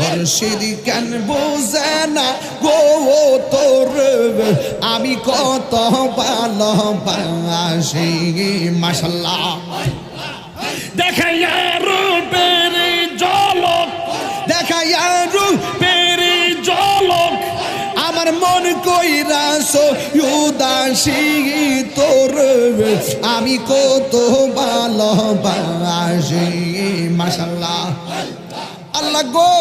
মুর্শিদ কেন বুঝে না গো তোর আমি কত ভালোবাসি মাশাআল্লাহ দেখাইয়া রূপের ঝলক, দেখাইয়া রূপের ঝলক আমার মন কইরাছ উদাসী তোর আমি কত ভালোবাসি মাশাআল্লাহ আল্লাহ গো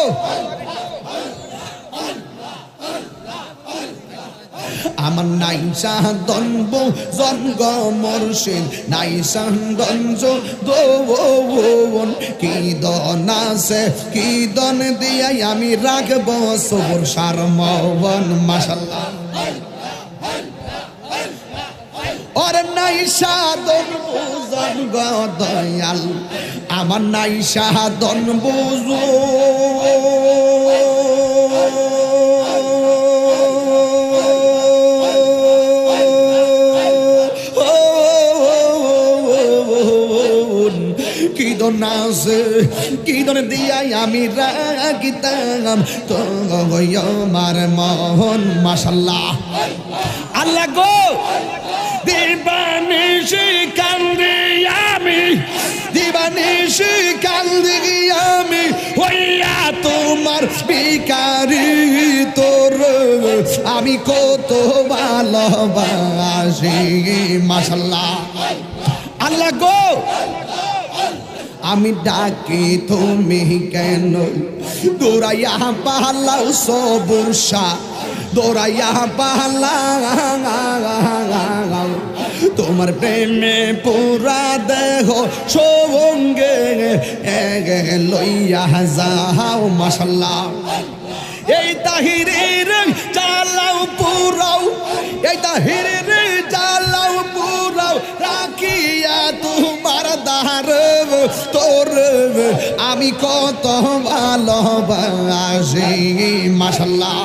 আমার নাই সাধনব জন্ম মুর্শিদ নাই সাধনজ দোন কি দন আছে কি দন দিয়াই আমি রাখব সবর সারমন মাশাআল্লাহ ওর নাই সাধন বুঝন গো দয়াল আমার নাই সাধন বুঝো কি দন আছে কি দন দিয়াই আমি রাখিতাম তো আমার মন মাশাআল্লাহ আল্লাহ গো দিবানিশি কান্দি আমি, দিবানিশি কান্দি আমি হইয়া তোমার বিকারি তোর আমি কত ভালোবাসি মাশাআল্লাহ আল্লাহ গো আমি ডাকি তুমি কেন দৌড়াইয়া পালাও সবুরসা দৌড়াইয়া পালাও তোমার প্রেমে পুরা দেহ সঙ্গে লইয়া যাও মাশাআল্লাহ এই তাহিরের জ্বালাও পুরাও এই তাহিরের জ্বালাও পুরাও রাখিয়া তোমার দার তোর আমি কত ভালোবাসি মাশাআল্লাহ